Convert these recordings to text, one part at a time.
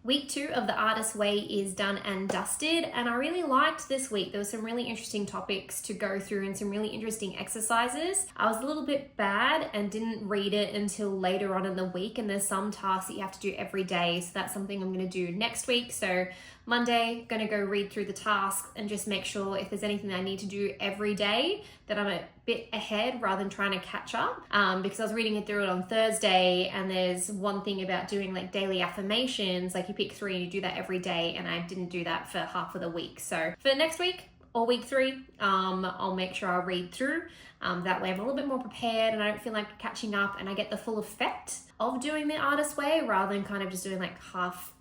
Week 2 of the Artist Way is done and dusted, and I really liked this week. There were some really interesting topics to go through and some really interesting exercises. I was a little bit bad and didn't read it until later on in the week, and there's some tasks that you have to do every day, so that's something I'm going to do next week. So Monday, going to go read through the tasks and just make sure if there's anything I need to do every day that I'm a bit ahead rather than trying to catch up, because I was reading it through it on Thursday, and there's one thing about doing like daily affirmations, like you pick 3 and you do that every day, and I didn't do that for half of the week. So for next week or week 3, I'll make sure I read through. That way I'm a little bit more prepared and I don't feel like catching up, and I get the full effect of doing the Artist Way rather than kind of just doing like half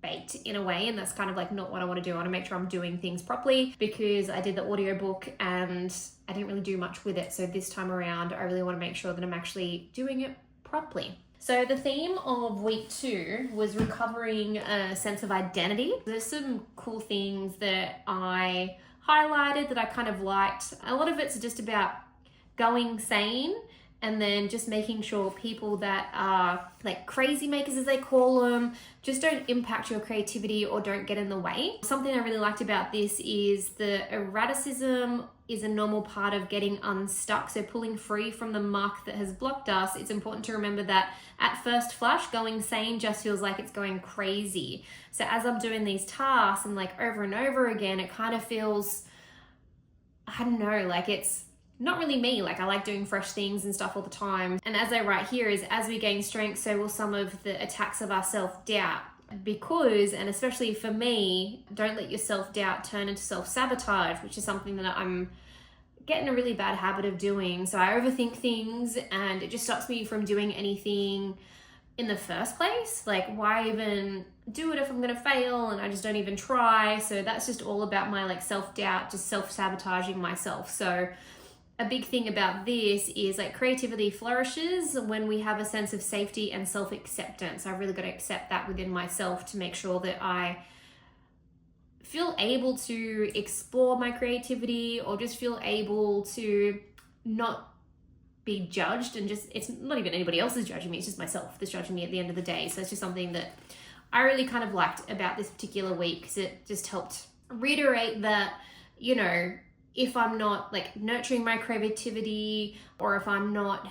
baked in a way, and that's kind of like not what I want to do. I want to make sure I'm doing things properly, because I did the audiobook and I didn't really do much with it. So this time around, I really want to make sure that I'm actually doing it properly. So the theme of week 2 was recovering a sense of identity. There's some cool things that I highlighted that I kind of liked. A lot of it's just about going sane, and then just making sure people that are like crazy makers, as they call them, just don't impact your creativity or don't get in the way. Something I really liked about this is the erraticism is a normal part of getting unstuck. So pulling free from the muck that has blocked us, it's important to remember that at first flush, going sane just feels like it's going crazy. So as I'm doing these tasks and like over and over again, it kind of feels, I don't know, like it's not really me. Like I like doing fresh things and stuff all the time. And as I write here is, as we gain strength, so will some of the attacks of our self-doubt. Because, and especially for me, don't let your self-doubt turn into self-sabotage, which is something that I'm getting a really bad habit of doing. So I overthink things and it just stops me from doing anything in the first place. Like why even do it if I'm gonna fail, and I just don't even try. So that's just all about my like self-doubt, just self-sabotaging myself. So a big thing about this is like creativity flourishes when we have a sense of safety and self-acceptance. I've really got to accept that within myself to make sure that I feel able to explore my creativity, or just feel able to not be judged, and just, it's not even anybody else is judging me, it's just myself that's judging me at the end of the day. So it's just something that I really kind of liked about this particular week, because it just helped reiterate that, you know, if I'm not like nurturing my creativity, or if I'm not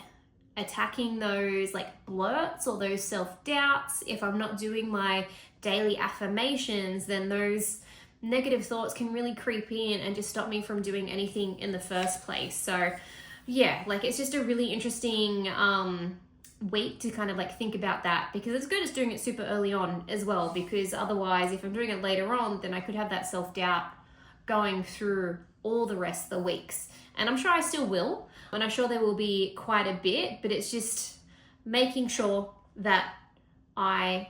attacking those like blurts or those self-doubts, if I'm not doing my daily affirmations, then those negative thoughts can really creep in and just stop me from doing anything in the first place. So yeah, like it's just a really interesting week to kind of like think about that, because it's good as doing it super early on as well, because otherwise if I'm doing it later on, then I could have that self-doubt going through all the rest of the weeks. And I'm sure I still will, and I'm sure there will be quite a bit, but it's just making sure that I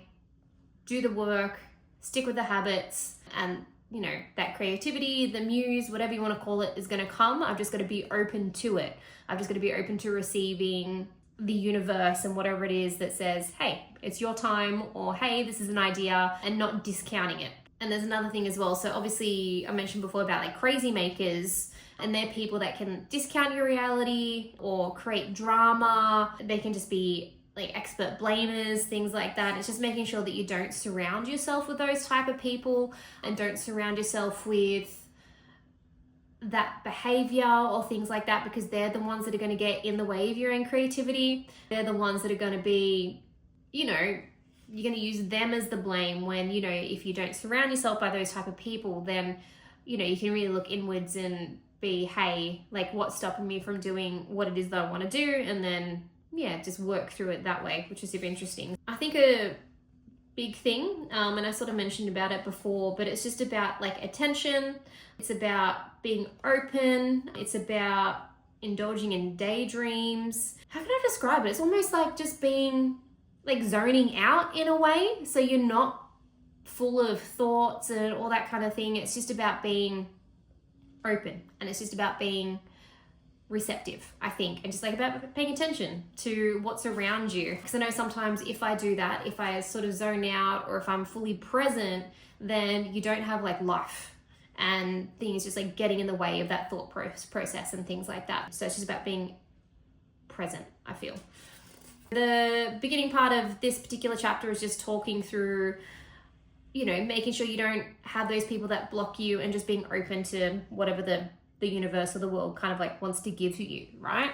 do the work, stick with the habits, and you know, that creativity, the muse, whatever you want to call it, is going to come. I've just got to be open to it. I've just got to be open to receiving the universe and whatever it is that says, hey, it's your time, or hey, this is an idea, and not discounting it. And there's another thing as well. So obviously I mentioned before about like crazy makers, and they're people that can discount your reality or create drama. They can just be like expert blamers, things like that. It's just making sure that you don't surround yourself with those type of people, and don't surround yourself with that behavior or things like that, because they're the ones that are going to get in the way of your own creativity. They're the ones that are going to be, you know, you're going to use them as the blame, when, you know, if you don't surround yourself by those type of people, then, you know, you can really look inwards and be, hey, like what's stopping me from doing what it is that I want to do? And then, yeah, just work through it that way, which is super interesting. I think a big thing, and I sort of mentioned about it before, but it's just about like attention. It's about being open. It's about indulging in daydreams. How can I describe it? It's almost like just being like zoning out in a way, so you're not full of thoughts and all that kind of thing. It's just about being open, and it's just about being receptive, I think, and just like about paying attention to what's around you. Because I know sometimes if I do that, if I sort of zone out, or if I'm fully present, then you don't have like life, and things just like getting in the way of that thought process and things like that. So it's just about being present, I feel. The beginning part of this particular chapter is just talking through making sure you don't have those people that block you, and just being open to whatever the universe or the world kind of like wants to give to you, right?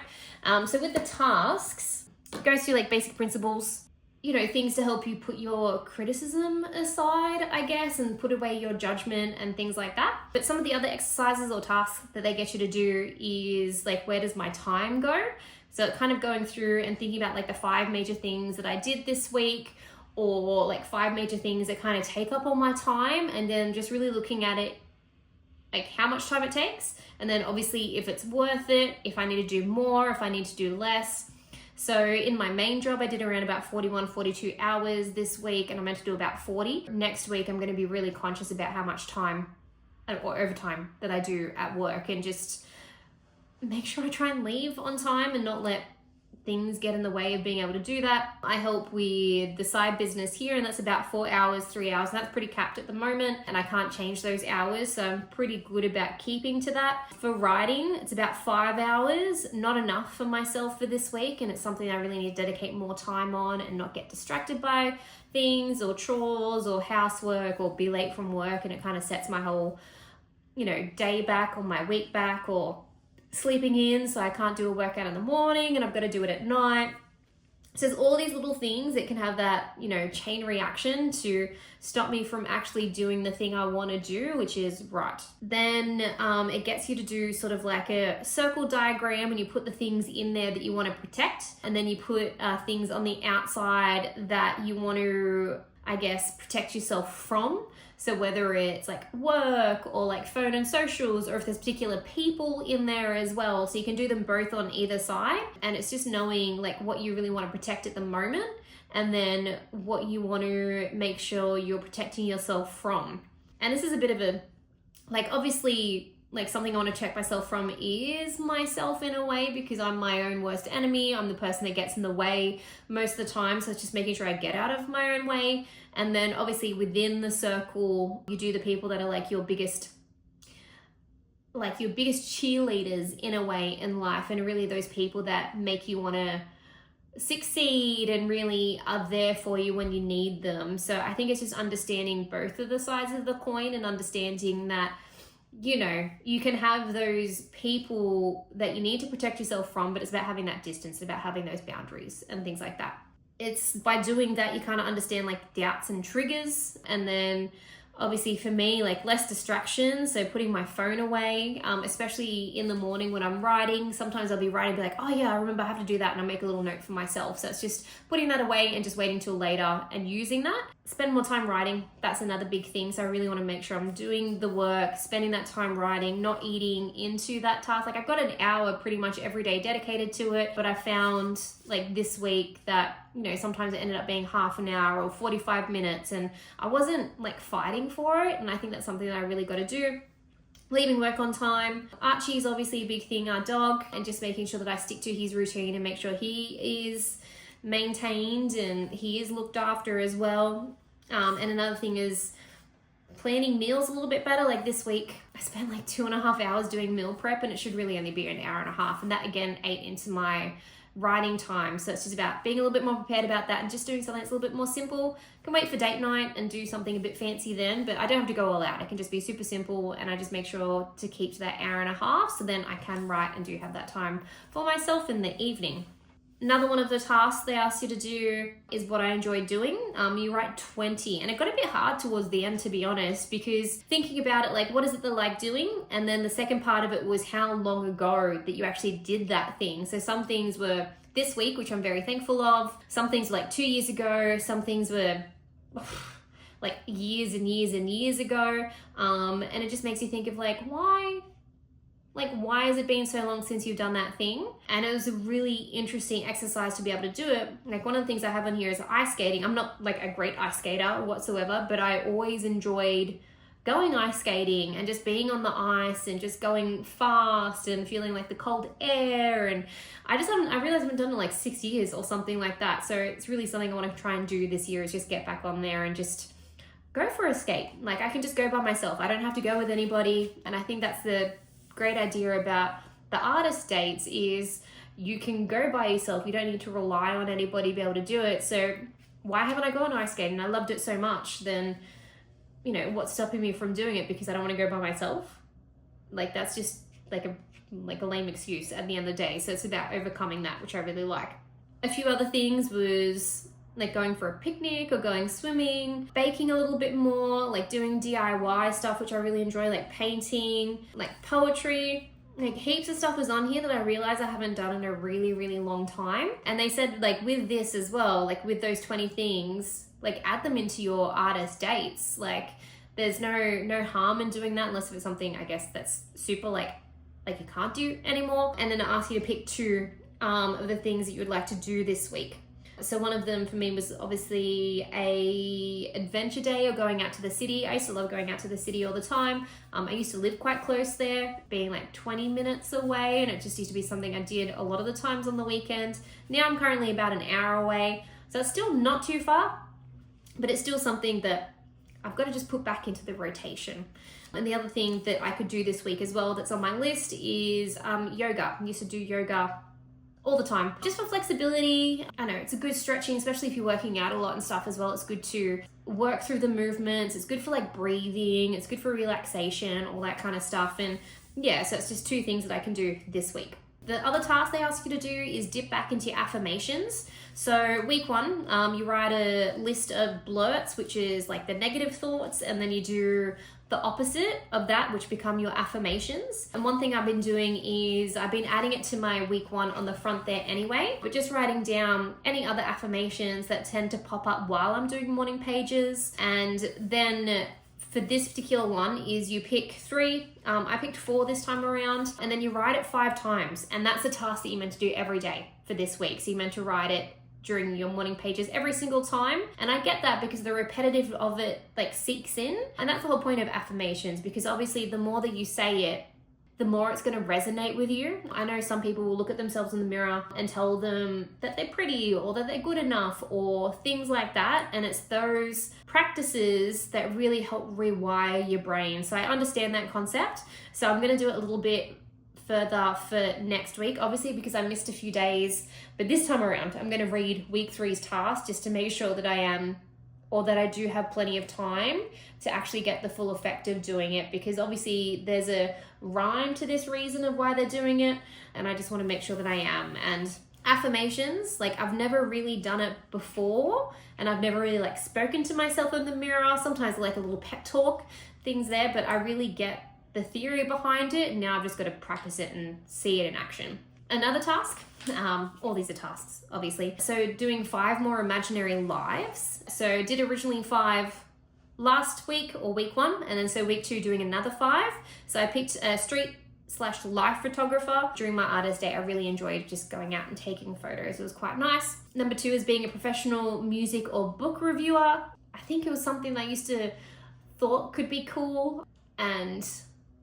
So with the tasks, it goes through like basic principles, things to help you put your criticism aside, I guess, and put away your judgment and things like that. But some of the other exercises or tasks that they get you to do is like, where does my time go? So kind of going through and thinking about like the 5 major things that I did this week, or like 5 major things that kind of take up all my time, and then just really looking at it, like how much time it takes, and then obviously if it's worth it, if I need to do more, if I need to do less. So in my main job, I did around about 41, 42 hours this week, and I'm meant to do about 40. Next week, I'm going to be really conscious about how much time or overtime that I do at work, and just make sure I try and leave on time and not let things get in the way of being able to do that. I help with the side business here, and that's about 4 hours, 3 hours. And that's pretty capped at the moment, and I can't change those hours, so I'm pretty good about keeping to that. For writing, it's about 5 hours, not enough for myself for this week, and it's something I really need to dedicate more time on and not get distracted by things or chores or housework or be late from work, and it kind of sets my whole day back or my week back, or sleeping in, so I can't do a workout in the morning and I've got to do it at night. So there's all these little things that can have that, chain reaction to stop me from actually doing the thing I want to do, which is write. Then it gets you to do sort of like a circle diagram, and you put the things in there that you want to protect, and then you put things on the outside that you want to, I guess, protect yourself from. So whether it's like work or like phone and socials, or if there's particular people in there as well. So you can do them both on either side. And it's just knowing like what you really want to protect at the moment, and then what you want to make sure you're protecting yourself from. And this is a bit of a, like, obviously, like something I want to check myself from is myself in a way, because I'm my own worst enemy. I'm the person that gets in the way most of the time. So it's just making sure I get out of my own way. And then obviously within the circle, you do the people that are like your biggest cheerleaders in a way in life, and really those people that make you want to succeed and really are there for you when you need them. So I think it's just understanding both of the sides of the coin, and understanding that you can have those people that you need to protect yourself from, but it's about having that distance, about having those boundaries and things like that. It's by doing that you kind of understand like doubts and triggers, and then obviously for me, like less distractions. So putting my phone away, especially in the morning when I'm writing. Sometimes I'll be writing and be like, oh yeah, I remember I have to do that, and I'll make a little note for myself. So it's just putting that away and just waiting till later and using that. Spend more time writing. That's another big thing. So I really want to make sure I'm doing the work, spending that time writing, not eating into that task. Like I've got an hour pretty much every day dedicated to it, but I found like this week that, sometimes it ended up being half an hour or 45 minutes, and I wasn't like fighting for it. And I think that's something that I really got to do. Leaving work on time. Archie is obviously a big thing, our dog, and just making sure that I stick to his routine and make sure he is maintained and he is looked after as well. And another thing is planning meals a little bit better. Like this week, I spent like 2.5 hours doing meal prep, and it should really only be an hour and a half. And that again ate into my writing time. So it's just about being a little bit more prepared about that, and just doing something that's a little bit more simple. Can wait for date night and do something a bit fancy then, but I don't have to go all out. I can just be super simple, and I just make sure to keep to that hour and a half, so then I can write and do have that time for myself in the evening. Another one of the tasks they asked you to do is what I enjoy doing. You write 20, and it got a bit hard towards the end, to be honest, because thinking about it, like, what is it they like doing? And then the second part of it was how long ago that you actually did that thing. So some things were this week, which I'm very thankful of. Some things were like 2 years ago. Some things were like years and years and years ago. And it just makes you think of like, why has it been so long since you've done that thing? And it was a really interesting exercise to be able to do it. Like one of the things I have on here is ice skating. I'm not like a great ice skater whatsoever, but I always enjoyed going ice skating and just being on the ice and just going fast and feeling like the cold air. And I realized I haven't done it in like 6 years or something like that. So it's really something I want to try and do this year, is just get back on there and just go for a skate. Like I can just go by myself. I don't have to go with anybody. And I think that's the great idea about the artist dates, is you can go by yourself. You don't need to rely on anybody to be able to do it. So why haven't I gone ice skating? I loved it so much. Then you know, what's stopping me from doing it because I don't want to go by myself? Like, that's just like a lame excuse at the end of the day. So it's about overcoming that, which I really like. A few other things was like going for a picnic or going swimming, baking a little bit more, like doing DIY stuff, which I really enjoy, like painting, like poetry. Like heaps of stuff was on here that I realized I haven't done in a really, really long time. And they said, like, with this as well, like with those 20 things, like add them into your artist dates. Like there's no harm in doing that, unless it's something, I guess, that's super like you can't do anymore. And then I asked you to pick 2 of the things that you would like to do this week. So one of them for me was obviously a adventure day or going out to the city. I used to love going out to the city all the time. I used to live quite close there, being like 20 minutes away, and it just used to be something I did a lot of the times on the weekend. Now I'm currently about an hour away, so it's still not too far, but it's still something that I've got to just put back into the rotation. And the other thing that I could do this week as well that's on my list is yoga. I used to do yoga all the time, just for flexibility. I know it's a good stretching, especially if you're working out a lot and stuff as well. It's good to work through the movements. It's good for like breathing. It's good for relaxation, all that kind of stuff. And yeah, so it's just 2 things that I can do this week. The other task they ask you to do is dip back into your affirmations. So week 1, you write a list of blurts, which is like the negative thoughts, and then you do the opposite of that, which become your affirmations. And one thing I've been doing is I've been adding it to my week 1 on the front there anyway, but just writing down any other affirmations that tend to pop up while I'm doing morning pages. And then for this particular one is you pick 3. I picked 4 this time around, and then you write it 5 times. And that's a task that you're meant to do every day for this week. So you're meant to write it during your morning pages every single time. And I get that because the repetitive of it like seeps in. And that's the whole point of affirmations, because obviously the more that you say it, the more it's going to resonate with you. I know some people will look at themselves in the mirror and tell them that they're pretty or that they're good enough or things like that. And it's those practices that really help rewire your brain. So I understand that concept. So I'm going to do it a little bit further for next week, obviously, because I missed a few days. But this time around, I'm going to read week 3's task just to make sure that I do have plenty of time to actually get the full effect of doing it, because obviously there's a rhyme to this reason of why they're doing it, and I just want to make sure that I am. And affirmations, like I've never really done it before, and I've never really like spoken to myself in the mirror. Sometimes like a little pep talk things there, but I really get the theory behind it, and now I've just got to practice it and see it in action. Another task, all these are tasks, obviously. So doing 5 more imaginary lives. So did originally 5 last week or week 1, and then so week 2 doing another 5. So I picked a street/life photographer. During my artist day, I really enjoyed just going out and taking photos. It was quite nice. Number 2 is being a professional music or book reviewer. I think it was something that I used to thought could be cool, and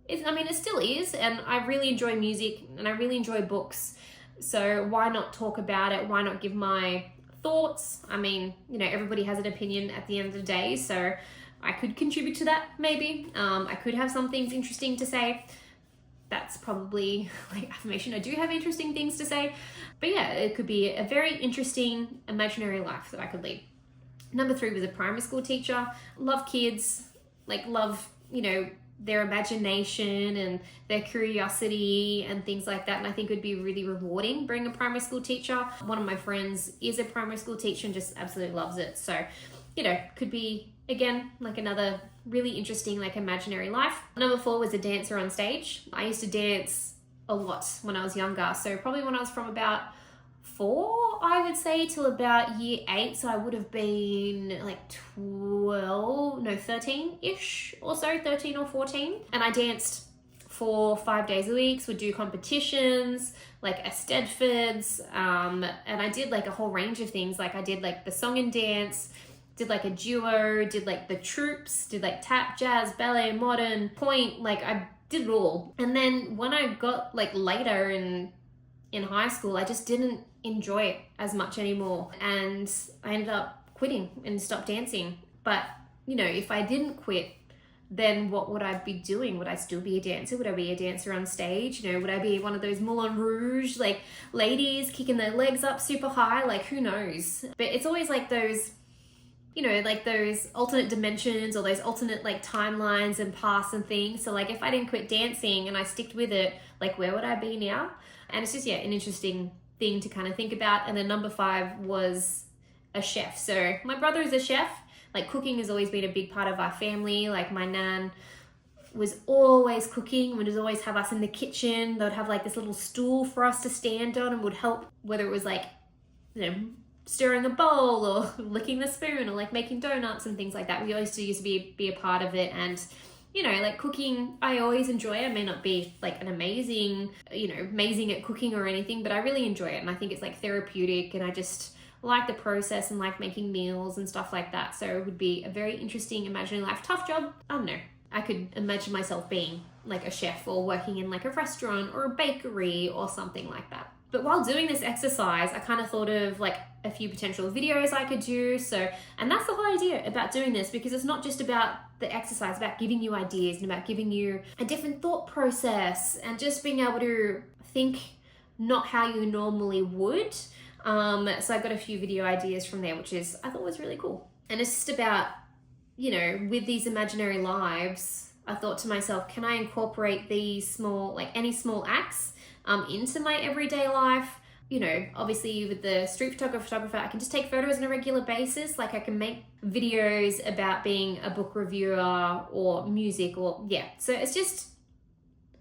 it still is, and I really enjoy music and I really enjoy books. So why not talk about it? Why not give my thoughts? I mean, everybody has an opinion at the end of the day, so I could contribute to that maybe. I could have some things interesting to say. That's probably like affirmation. I do have interesting things to say. But yeah, it could be a very interesting imaginary life that I could lead. Number 3 was a primary school teacher. Love kids, love, their imagination and their curiosity and things like that. And I think it would be really rewarding being a primary school teacher. One of my friends is a primary school teacher and just absolutely loves it. So, could be, again, another really interesting, imaginary life. Number 4 was a dancer on stage. I used to dance a lot when I was younger. So probably when I was from about 4, I would say, till about year 8. So I would have been 13-ish or so, 13 or 14. And I danced for 5 days a week. So would do competitions, a Stedfords. And I did a whole range of things. I did the song and dance, did a duo, did the troops, did tap, jazz, ballet, modern, point. I did it all. And then when I got later in high school, I just didn't enjoy it as much anymore, and I ended up quitting and stopped dancing. But if I didn't quit, then what would I be doing? Would I still be a dancer? Would I be a dancer on stage? Would I be one of those Moulin Rouge ladies kicking their legs up super high? Who knows? But it's always those you know, like those alternate dimensions or those alternate like timelines and paths and things. So like if I didn't quit dancing and I sticked with it, like where would I be now? And it's just, yeah, an interesting thing to kind of think about. And then number 5 was a chef. So my brother is a chef. Like cooking has always been a big part of our family. Like my nan was always cooking, would always have us in the kitchen. They would have like this little stool for us to stand on and would help, whether it was like, you know, stirring a bowl or licking the spoon or like making donuts and things like that. We always used to be a part of it. And you know, like cooking, I always enjoy it. I may not be like an amazing at cooking or anything, but I really enjoy it. And I think it's like therapeutic, and I just like the process and like making meals and stuff like that. So it would be a very interesting imaginary life. Tough job, I don't know. I could imagine myself being like a chef or working in like a restaurant or a bakery or something like that. But while doing this exercise, I kind of thought of like a few potential videos I could do. So, and that's the whole idea about doing this, because it's not just about the exercise, about giving you ideas and about giving you a different thought process and just being able to think not how you normally would. So I got a few video ideas from there, which I thought was really cool. And it's just about, you know, with these imaginary lives, I thought to myself, can I incorporate these small, like any small acts into my everyday life? You know, obviously with the street photographer, I can just take photos on a regular basis. Like I can make videos about being a book reviewer or music or yeah. So it's just,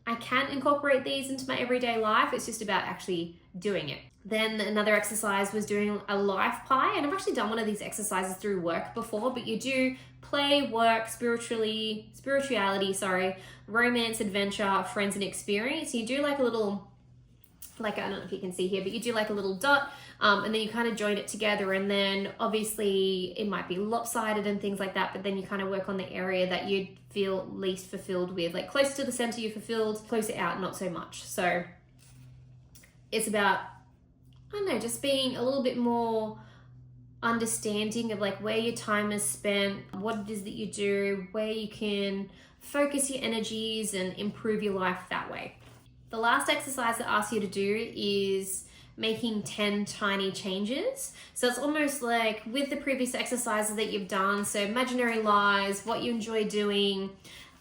I can incorporate these into my everyday life. It's just about actually doing it. Then another exercise was doing a life pie. And I've actually done one of these exercises through work before, but you do play, work, spirituality, romance, adventure, friends, and experience. You do like a little, like, I don't know if you can see here, but you do like a little dot, and then you kind of join it together, and then obviously it might be lopsided and things like that, but then you kind of work on the area that you'd feel least fulfilled with. Like closer to the center you're fulfilled, closer out not so much. So it's about, I don't know, just being a little bit more understanding of like where your time is spent, what it is that you do, where you can focus your energies and improve your life that way. The last exercise that asks you to do is making 10 tiny changes. So it's almost like with the previous exercises that you've done, so imaginary lives, what you enjoy doing,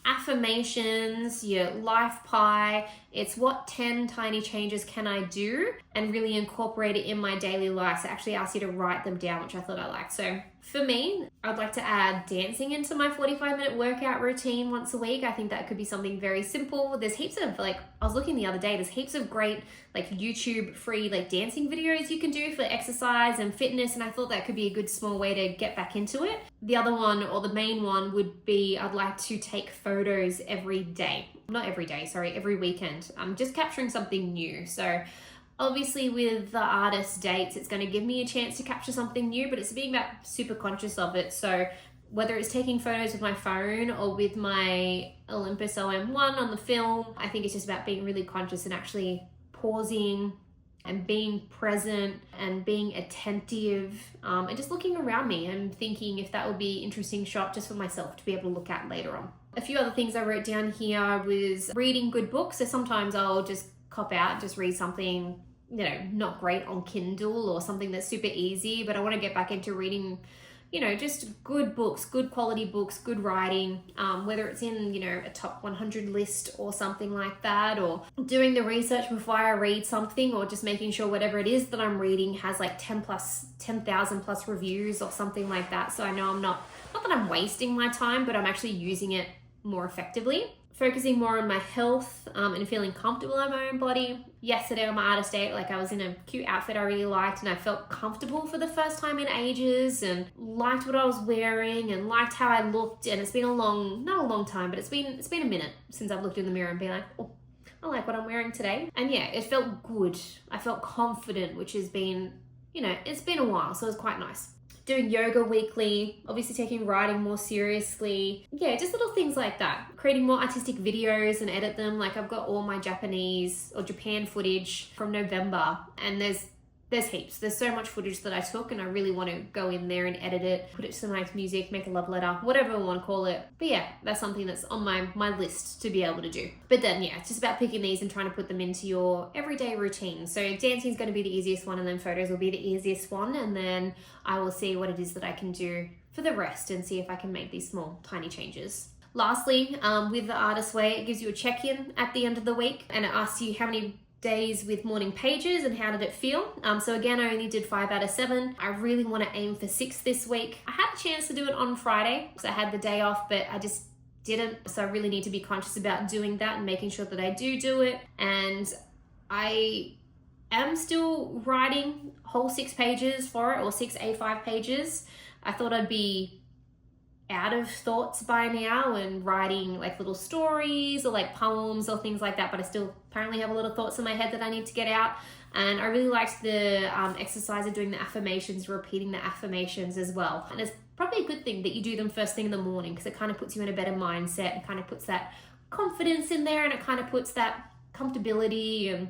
affirmations, your life pie, it's what 10 tiny changes can I do and really incorporate it in my daily life. So actually ask you to write them down, which I thought I liked. So for me, I'd like to add dancing into my 45-minute workout routine once a week. I think that could be something very simple. There's heaps of like, I was looking the other day, there's heaps of great like YouTube free like dancing videos you can do for exercise and fitness. And I thought that could be a good small way to get back into it. The other one, or the main one, would be I'd like to take photos every day. Not every day, sorry, every weekend. I'm just capturing something new. So obviously with the artist dates, it's going to give me a chance to capture something new, but it's being about super conscious of it. So whether it's taking photos with my phone or with my Olympus OM1 on the film, I think it's just about being really conscious and actually pausing and being present and being attentive, and just looking around me and thinking if that would be an interesting shot just for myself to be able to look at later on. A few other things I wrote down here was reading good books. So sometimes I'll just cop out and just read something, you know, not great on Kindle or something that's super easy, but I want to get back into reading, you know, just good books, good quality books, good writing, whether it's in, you know, a top 100 list or something like that, or doing the research before I read something, or just making sure whatever it is that I'm reading has like 10,000 plus reviews or something like that. So I know I'm not that I'm wasting my time, but I'm actually using it more effectively. Focusing more on my health and feeling comfortable in my own body. Yesterday on my artist date, like I was in a cute outfit I really liked, and I felt comfortable for the first time in ages and liked what I was wearing and liked how I looked. And it's been not a long time, but it's been a minute since I've looked in the mirror and been like, oh, I like what I'm wearing today. And yeah, it felt good. I felt confident, which has been, you know, it's been a while, so it was quite nice. Doing yoga weekly, obviously taking writing more seriously. Yeah, just little things like that. Creating more artistic videos and edit them. Like I've got all my Japanese or Japan footage from November, and there's heaps. There's so much footage that I took, and I really want to go in there and edit it, put it to some nice music, make a love letter, whatever I want to call it. But yeah, that's something that's on my list to be able to do. But then yeah, it's just about picking these and trying to put them into your everyday routine. So dancing is going to be the easiest one, and then photos will be the easiest one, and then I will see what it is that I can do for the rest and see if I can make these small, tiny changes. Lastly, with the Artist Way, it gives you a check-in at the end of the week, and it asks you how many days with morning pages and how did it feel. So again, I only did 5 out of 7. I really want to aim for 6 this week. I had a chance to do it on Friday because I had the day off, but I just didn't. So I really need to be conscious about doing that and making sure that I do it. And I am still writing whole 6 pages for it, or 6 A5 pages. I thought I'd be out of thoughts by now and writing like little stories or like poems or things like that, but I still apparently have a lot of thoughts in my head that I need to get out. And I really liked the exercise of doing the affirmations, repeating the affirmations as well. And it's probably a good thing that you do them first thing in the morning, because it kind of puts you in a better mindset and kind of puts that confidence in there, and it kind of puts that comfortability and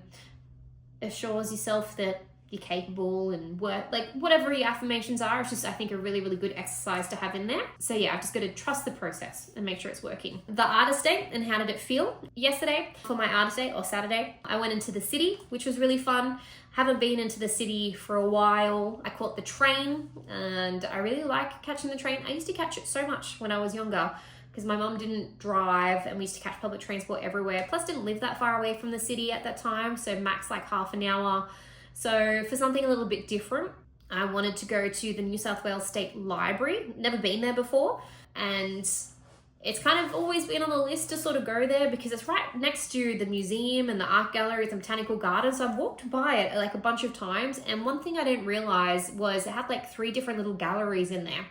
assures yourself that you're capable and work, like whatever your affirmations are. It's just, I think, a really, really good exercise to have in there. So yeah, I've just got to trust the process and make sure it's working. The Artist Day, and how did it feel? Yesterday, for my Artist Day, or Saturday, I went into the city, which was really fun. Haven't been into the city for a while. I caught the train, and I really like catching the train. I used to catch it so much when I was younger, because my mum didn't drive and we used to catch public transport everywhere. Plus didn't live that far away from the city at that time, so max like half an hour. So for something a little bit different, I wanted to go to the New South Wales State Library. Never been there before, and it's kind of always been on the list to sort of go there because it's right next to the museum and the art gallery at the Botanical Gardens. So I've walked by it like a bunch of times, and one thing I didn't realize was it had like 3 different little galleries in there.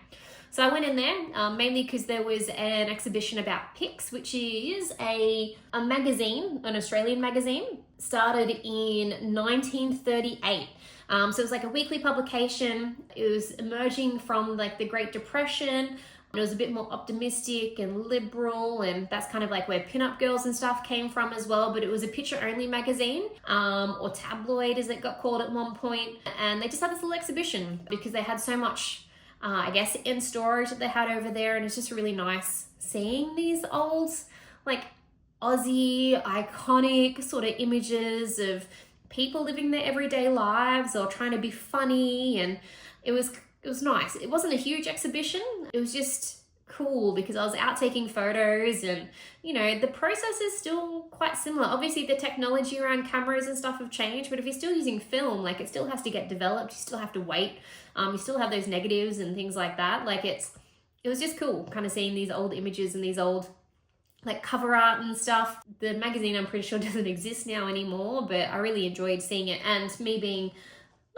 So I went in there mainly because there was an exhibition about Pix, which is a magazine, an Australian magazine, started in 1938. So it was like a weekly publication. It was emerging from like the Great Depression. It was a bit more optimistic and liberal, and that's kind of like where pinup girls and stuff came from as well. But it was a picture-only magazine, or tabloid as it got called at one point. And they just had this little exhibition because they had so much I guess in storage that they had over there, and it's just really nice seeing these old like Aussie iconic sort of images of people living their everyday lives or trying to be funny. And it was nice. It wasn't a huge exhibition, it was just cool because I was out taking photos, and you know, the process is still quite similar. Obviously the technology around cameras and stuff have changed, but if you're still using film, like it still has to get developed, you still have to wait, you still have those negatives and things like that. Like it was just cool kind of seeing these old images and these old like cover art and stuff. The magazine I'm pretty sure doesn't exist now anymore, but I really enjoyed seeing it. And me being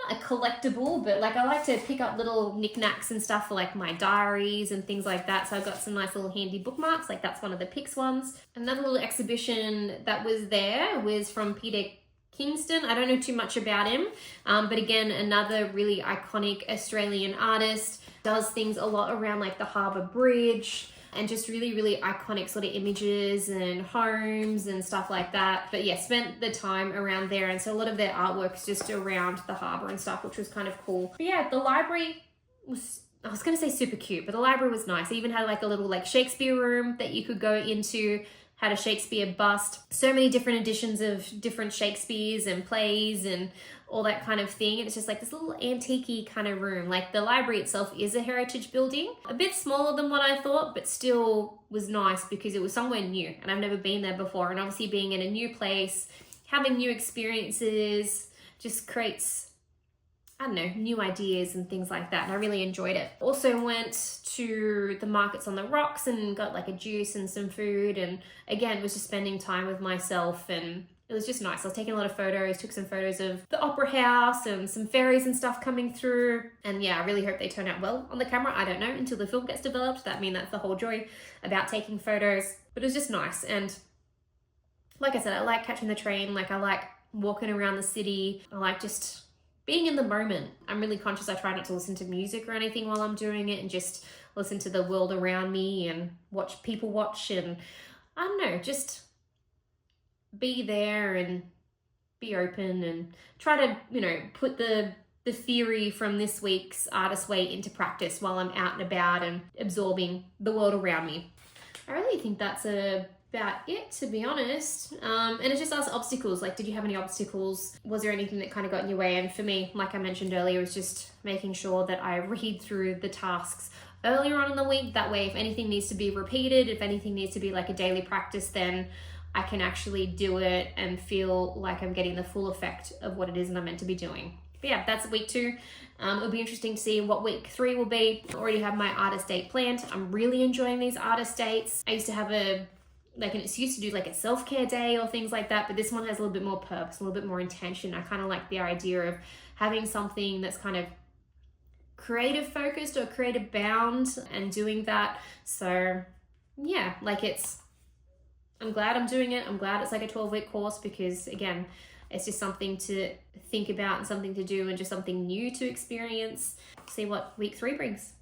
not a collectible, but like I like to pick up little knickknacks and stuff for like my diaries and things like that. So I've got some nice little handy bookmarks, like that's one of the Pix ones. Another little exhibition that was there was from Peter Kingston. I don't know too much about him, but again, another really iconic Australian artist. Does things a lot around like the Harbour Bridge, and just really, really iconic sort of images and homes and stuff like that. But yeah, spent the time around there. And so a lot of their artwork's just around the harbour and stuff, which was kind of cool. But yeah, the library was, I was going to say super cute, but the library was nice. It even had like a little like Shakespeare room that you could go into, had a Shakespeare bust, so many different editions of different Shakespeares and plays and all that kind of thing. And it's just like this little antique-y kind of room. Like the library itself is a heritage building, a bit smaller than what I thought, but still was nice because it was somewhere new and I've never been there before. And obviously being in a new place, having new experiences just creates, I don't know, new ideas and things like that. And I really enjoyed it. Also went to the Markets on the Rocks and got like a juice and some food. And again, was just spending time with myself, and it was just nice. I was taking a lot of photos, took some photos of the Opera House and some ferries and stuff coming through. And yeah, I really hope they turn out well on the camera. I don't know until the film gets developed. I mean, that's the whole joy about taking photos. But it was just nice. And like I said, I like catching the train. Like I like walking around the city. I like just being in the moment. I'm really conscious. I try not to listen to music or anything while I'm doing it, and just listen to the world around me and watch people watch, and I don't know, just be there and be open and try to, you know, put the theory from this week's Artist Way into practice while I'm out and about and absorbing the world around me. I really think that's about it, to be honest. And it's just us obstacles. Like, did you have any obstacles? Was there anything that kind of got in your way? And for me, like I mentioned earlier, it was just making sure that I read through the tasks earlier on in the week. That way, if anything needs to be repeated, if anything needs to be like a daily practice, then I can actually do it and feel like I'm getting the full effect of what it is that I'm meant to be doing. But yeah, that's week 2. It'll be interesting to see what week 3 will be. I already have my artist date planned. I'm really enjoying these artist dates. I used to have an excuse to do like a self-care day or things like that, but this one has a little bit more purpose, a little bit more intention. I kind of like the idea of having something that's kind of creative focused or creative bound and doing that. So yeah, like I'm glad I'm doing it. I'm glad it's like a 12-week course, because again, it's just something to think about and something to do and just something new to experience. See what week 3 brings.